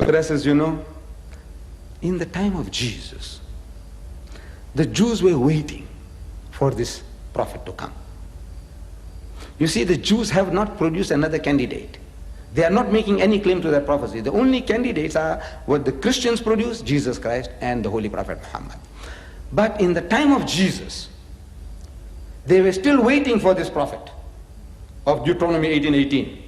addresses, in the time of Jesus, the Jews were waiting for this prophet to come. You see, the Jews have not produced another candidate. They are not making any claim to that prophecy. The only candidates are what the Christians produce, Jesus Christ and the Holy Prophet Muhammad. But in the time of Jesus, they were still waiting for this prophet of Deuteronomy 18:18.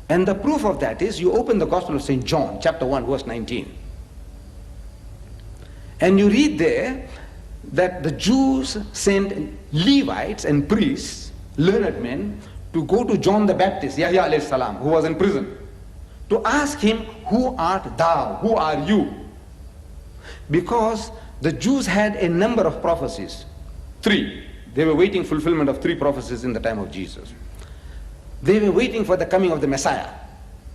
And the proof of that is, you open the Gospel of St. John, chapter 1, verse 19. And you read there that the Jews sent Levites and priests, learned men, to go to John the Baptist, Yahya alayhi salam, who was in prison, to ask him, who art thou? Who are you? Because the Jews had a number of prophecies. 3. They were waiting fulfillment of 3 prophecies in the time of Jesus. They were waiting for the coming of the Messiah.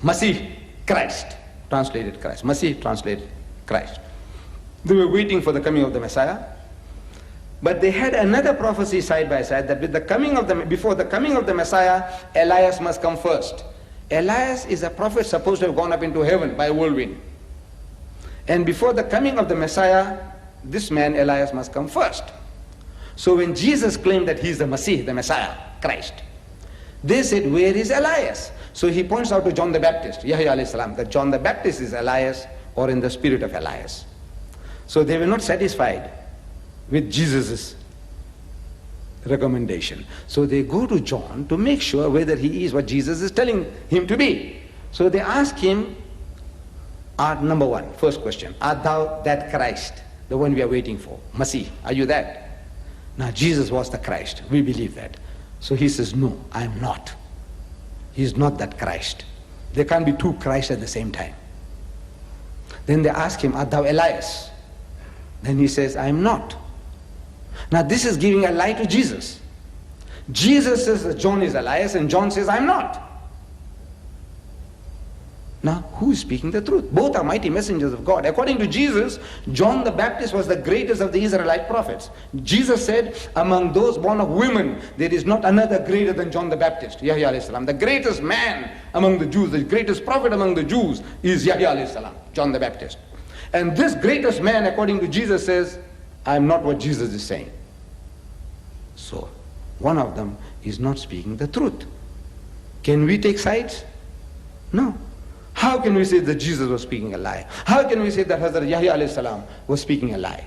Masih, Christ, translated Christ. Masih, translated Christ. They were waiting for the coming of the Messiah. But they had another prophecy side by side, that with the coming of before the coming of the Messiah, Elias must come first. Elias is a prophet supposed to have gone up into heaven by a whirlwind. And before the coming of the Messiah, this man Elias must come first. So when Jesus claimed that he is the Masih, the Messiah, Christ, they said, where is Elias? So he points out to John the Baptist, Yahya alayhi salam, that John the Baptist is Elias, or in the spirit of Elias. So they were not satisfied with Jesus' recommendation. So they go to John to make sure whether he is what Jesus is telling him to be. So they ask him, number 1, first question, art thou that Christ, the one we are waiting for? Masih, are you that? Now Jesus was the Christ, we believe that. So he says, no, I am not. He is not that Christ. There can't be 2 Christs at the same time. Then they ask him, art thou Elias? Then he says, I am not. Now this is giving a lie to Jesus. Jesus says that John is Elias, and John says, I'm not. Now who is speaking the truth? Both are mighty messengers of God. According to Jesus, John the Baptist was the greatest of the Israelite prophets. Jesus said, among those born of women, there is not another greater than John the Baptist, Yahya alayhi salam. The greatest man among the Jews, the greatest prophet among the Jews is Yahya alayhi salam, John the Baptist. And this greatest man, according to Jesus, says, I am not what Jesus is saying. So, one of them is not speaking the truth. Can we take sides? No. How can we say that Jesus was speaking a lie? How can we say that Hazrat Yahya alayhi salam was speaking a lie?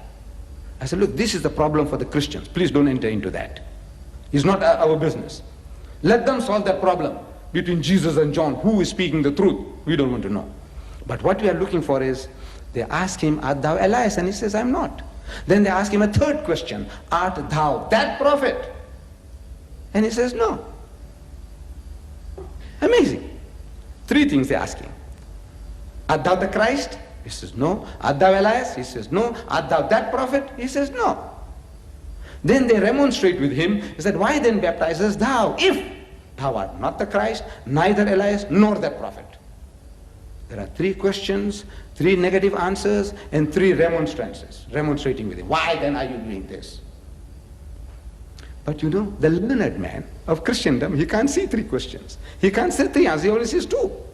I said, look, this is the problem for the Christians. Please don't enter into that. It's not our business. Let them solve that problem between Jesus and John. Who is speaking the truth? We don't want to know. But what we are looking for is, they ask him, art thou Elias? And he says, I'm not. Then they ask him a third question, art thou that prophet? And he says, no. Amazing. 3 things they ask him. Art thou the Christ? He says, no. Art thou Elias? He says, no. Art thou that prophet? He says, no. Then they remonstrate with him. He said, why then baptizest thou, if thou art not the Christ, neither Elias, nor that prophet? There are 3 questions, 3 negative answers, and 3 remonstrances, remonstrating with him. Why then are you doing this? But the learned man of Christendom, he can't see 3 questions. He can't say 3 answers, he only sees 2.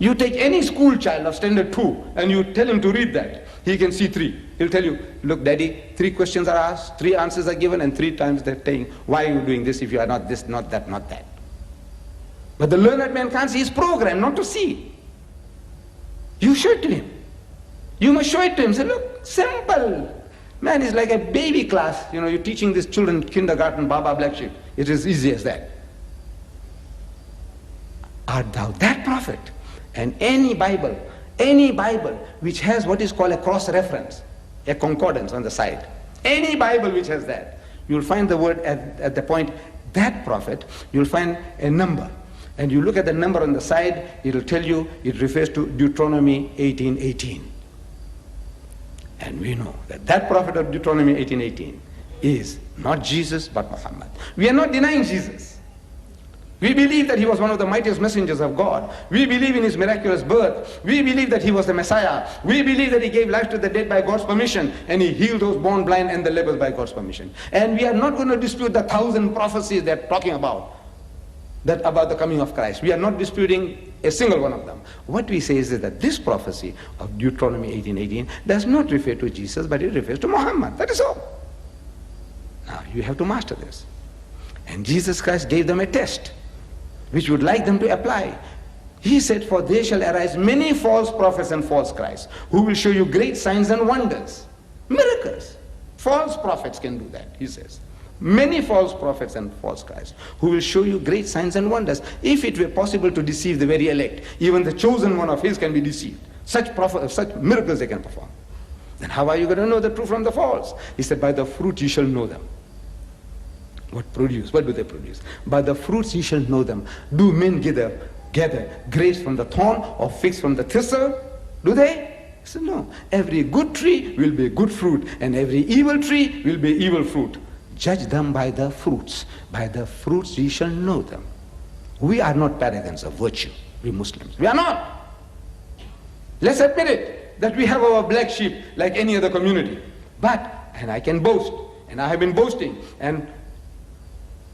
You take any school child of standard 2 and you tell him to read that, he can see 3. He'll tell you, look daddy, 3 questions are asked, 3 answers are given, and 3 times they're saying, why are you doing this if you are not this, not that, not that? But the learned man can't see, his program not to see. You show it to him. You must show it to him. Say, look, simple. Man, it's like a baby class. You're teaching these children kindergarten, Baba Black Sheep. It is easy as that. Art thou that prophet? And any Bible which has what is called a cross-reference, a concordance on the side, any Bible which has that, you'll find the word at the point, that prophet, you'll find a number. And you look at the number on the side, it'll tell you it refers to Deuteronomy 18:18. And we know that that prophet of Deuteronomy 18:18 is not Jesus but Muhammad. We are not denying Jesus. We believe that he was one of the mightiest messengers of God. We believe in his miraculous birth. We believe that he was the Messiah. We believe that he gave life to the dead by God's permission, and he healed those born blind and the lepers by God's permission. And we are not going to dispute the 1,000 prophecies they're talking about, that about the coming of Christ. We are not disputing a single one of them. What we say is that this prophecy of Deuteronomy 18:18 does not refer to Jesus, but it refers to Muhammad. That is all. Now you have to master this. And Jesus Christ gave them a test, which would like them to apply. He said, for there shall arise many false prophets and false Christs, who will show you great signs and wonders, miracles. False prophets can do that, he says. Many false prophets and false Christs, who will show you great signs and wonders. If it were possible to deceive the very elect, even the chosen one of his can be deceived. Such miracles they can perform. Then how are you going to know the true from the false? He said, by the fruit you shall know them. What produce? What do they produce? By the fruits you shall know them. Do men gather grapes from the thorn or figs from the thistle? Do they? He said, no. Every good tree will be good fruit, and every evil tree will be evil fruit. Judge them by the fruits. By the fruits ye shall know them. We are not paragons of virtue, we Muslims. We are not. Let's admit it, that we have our black sheep like any other community. But, and I can boast, and I have been boasting, and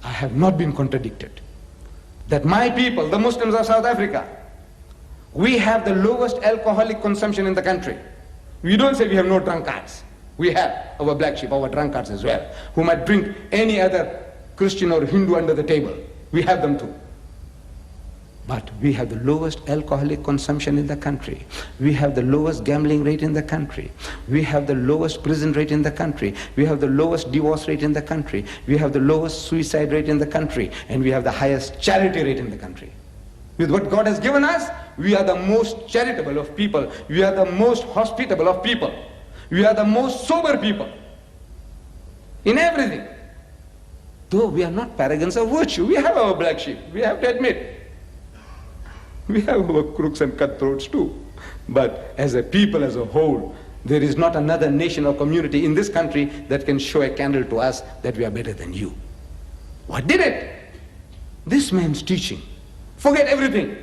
I have not been contradicted, that my people, the Muslims of South Africa, we have the lowest alcoholic consumption in the country. We don't say we have no drunkards. We have our black sheep, our drunkards as well, who might drink any other Christian or Hindu under the table. We have them too. But we have the lowest alcoholic consumption in the country. We have the lowest gambling rate in the country. We have the lowest prison rate in the country. We have the lowest divorce rate in the country. We have the lowest suicide rate in the country. And we have the highest charity rate in the country. With what God has given us, we are the most charitable of people. We are the most hospitable of people. We are the most sober people. In everything. Though we are not paragons of virtue, we have our black sheep. We have to admit. We have our crooks and cutthroats too. But as a people as a whole, there is not another nation or community in this country that can show a candle to us that we are better than you. What did it? This man's teaching. Forget everything.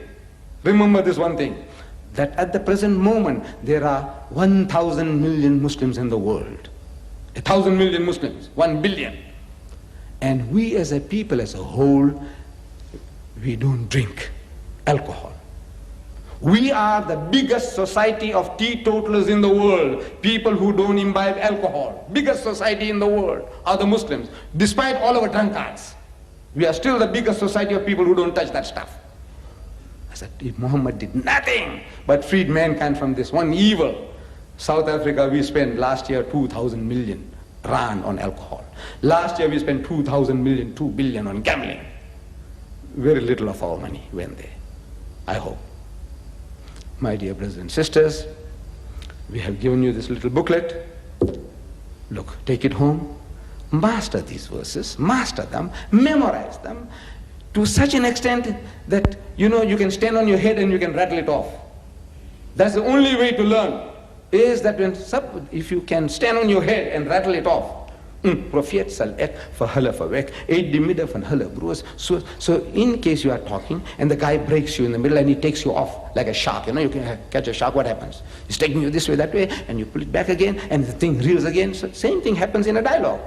Remember this one thing, that at the present moment there are 1,000 million Muslims in the world. 1,000 million Muslims, 1 billion. And we as a people as a whole, we don't drink alcohol. We are the biggest society of teetotalers in the world. People who don't imbibe alcohol. Biggest society in the world are the Muslims. Despite all our drunkards, we are still the biggest society of people who don't touch that stuff. I said, if Muhammad did nothing but freed mankind from this one evil. South Africa, we spent last year 2,000 million rand on alcohol. Last year we spent 2 billion on gambling. Very little of our money went there, I hope. My dear brothers and sisters, we have given you this little booklet. Look, take it home, master these verses, master them, memorize them to such an extent that you can stand on your head and you can rattle it off. That's the only way to learn, is that if you can stand on your head and rattle it off. Prophet sal ek verhulle verwek, eet die middag van hulle broers. So in case you are talking and the guy breaks you in the middle and he takes you off like a shark, you can catch a shark, what happens? He's taking you this way, that way, and you pull it back again and the thing reels again. So same thing happens in a dialogue.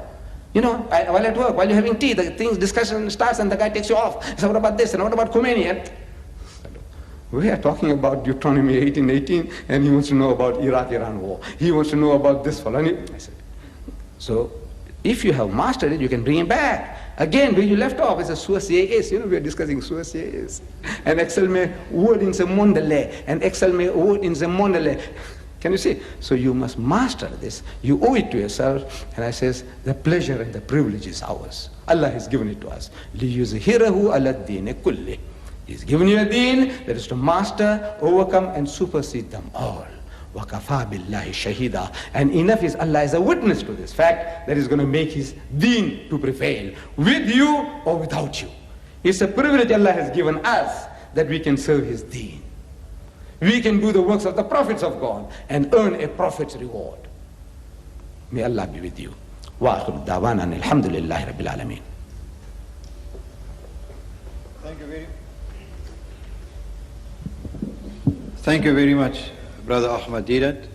While at work, while you're having tea, the discussion starts and the guy takes you off. So what about this and what about Khomeini? We are talking about Deuteronomy 18:18 and he wants to know about Iraq-Iran war. He wants to know about this fellow. I said, so if you have mastered it, you can bring it back. Again, where you left off, it's a suas. We are discussing suas. And Excel me word in the mondele, and Excel me word in the mondele. Can you see? So you must master this. You owe it to yourself. And I says, the pleasure and the privilege is ours. Allah has given it to us. لِيُزْهِرَهُ عَلَى الدِّينِ كُلِّهِ. He's given you a deen that is to master, overcome, and supersede them all. وَكَفَى بِاللَّهِ شَهِيدًا. And enough is Allah is a witness to this fact that is going to make his deen to prevail, with you or without you. It's a privilege Allah has given us that we can serve his deen. We can do the works of the prophets of God and earn a prophet's reward. May Allah be with you. وَآخِرُ دَعْوَانَا الْحَمْدُ لِلَّهِ رَبِّ الْعَالَمِينَ. Thank you very much, Brother Ahmad Didat.